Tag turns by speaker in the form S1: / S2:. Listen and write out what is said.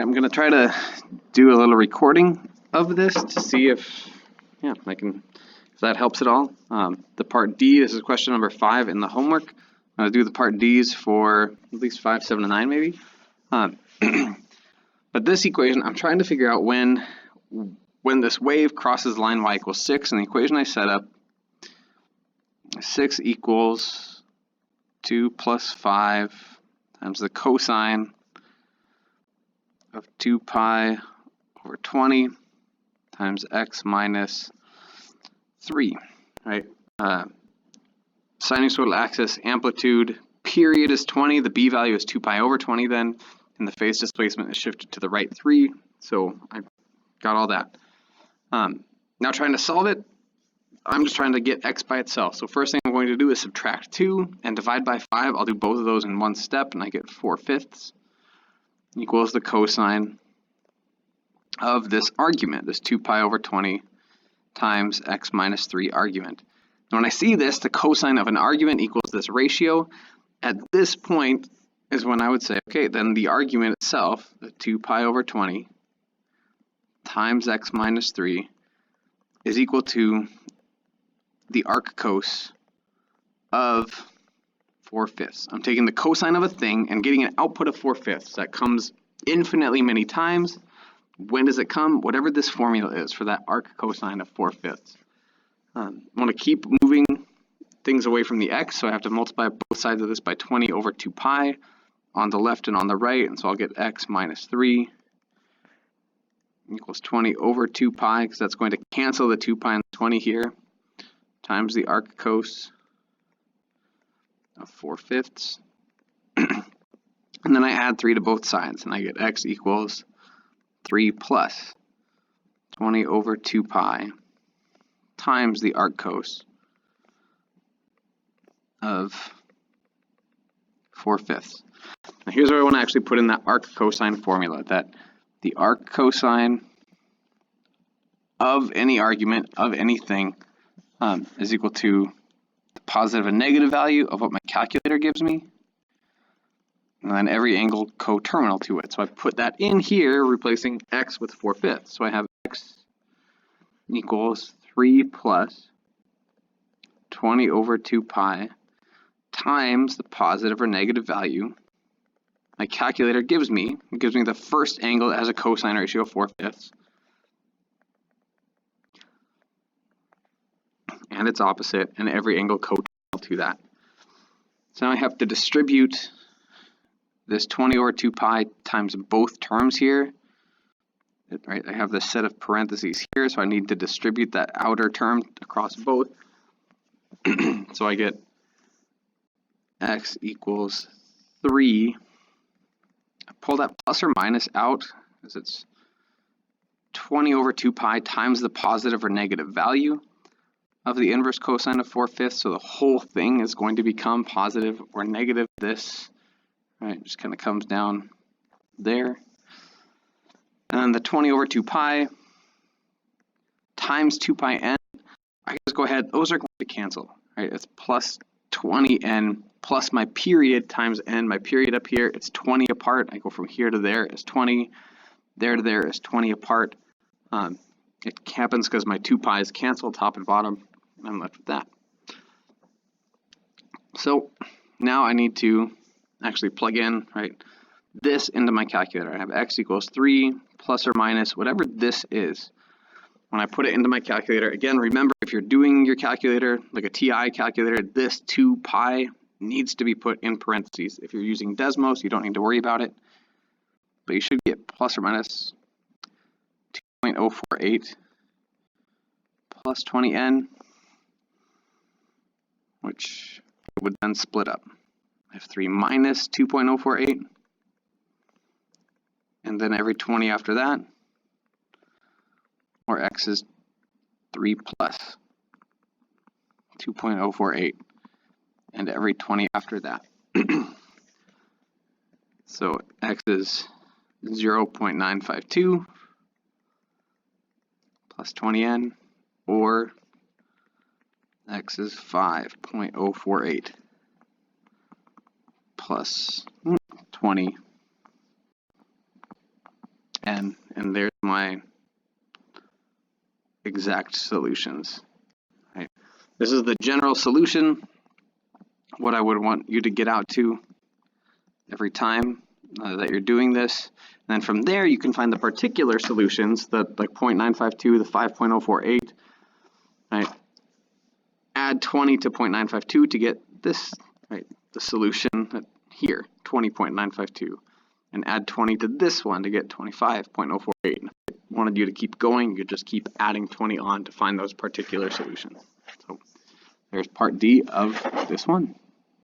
S1: right, I'm going to try to do a little recording of this to see if, if that helps at all. The part D, this is question number 5 in the homework. I'm going to do the part D's for at least 5, 7, and 9 maybe. But this equation, I'm trying to figure out when this wave crosses line y equals 6, and the equation I set up, 6 equals 2 plus 5 times the cosine of 2 pi over 20 times x minus 3, right? Sinusoidal axis amplitude period is 20, the b value is 2 pi over 20 then, and the phase displacement is shifted to the right 3, so I got all that. Now trying to solve it, I'm just trying to get x by itself. So first thing I'm going to do is subtract 2 and divide by 5. I'll do both of those in one step, and I get 4/5 equals the cosine of this argument, this 2 pi over 20 times x minus 3 argument. And when I see this, the cosine of an argument equals this ratio. At this point is when I would say, okay, then the argument itself, the 2 pi over 20 times x minus 3 is equal to the arccos of 4/5. I'm taking the cosine of a thing and getting an output of 4/5. That comes infinitely many times. When does it come? Whatever this formula is for that arccosine of 4/5. I want to keep moving things away from the x, so I have to multiply both sides of this by 20 over 2 pi on the left and on the right, and so I'll get x minus 3 equals 20 over 2 pi, because that's going to cancel the 2 pi and 20 here, times the arccos of 4/5. And then I add 3 to both sides, and I get x equals 3 plus 20 over 2 pi times the arccos of 4/5. Now here's where I want to actually put in that arccosine formula, that the arccosine of any argument, of anything, is equal to the positive and negative value of what my calculator gives me, and then every angle coterminal to it. So I put that in here, replacing x with 4/5. So I have x equals 3 plus 20 over 2 pi times the positive or negative value my calculator gives me. It gives me the first angle that has a cosine ratio of 4/5, and its opposite, and every angle coterminal to that. So now I have to distribute this 20 over 2 pi times both terms here. Right, I have this set of parentheses here, so I need to distribute that outer term across both. So I get x equals 3. I pull that plus or minus out, because it's 20 over 2 pi times the positive or negative value of the inverse cosine of 4/5. So the whole thing is going to become positive or negative. This, right, just kind of comes down there. And then the 20 over 2 pi times 2 pi n, I just go ahead, those are going to cancel, right? It's plus 20n plus my period times n. My period up here, it's 20 apart. I go from here to there, it's 20. There to there is 20 apart. It happens because my 2 pi's cancel top and bottom, and I'm left with that. So now I need to actually plug in, right, this into my calculator. I have x equals 3 plus or minus whatever this is. When I put it into my calculator, again, remember, if you're doing your calculator, like a TI calculator, this 2 pi needs to be put in parentheses. If you're using Desmos, you don't need to worry about it. But you should get plus or minus 2.048 plus 20n, which would then split up. I have 3 minus 2.048, and then every 20 after that, or x is 3 plus 2.048, and every 20 after that. So x is 0.952 plus 20n, or x is 5.048 plus 20 and there's my exact solutions. Right. This is the general solution, what I would want you to get out to every time that you're doing this. And then from there, you can find the particular solutions, the like 0.952, the 5.048, right? Add 20 to 0.952 to get this, right? The solution here, 20.952. And add 20 to this one to get 25.048. If I wanted you to keep going, you could just keep adding 20 on to find those particular solutions. So there's part D of this one.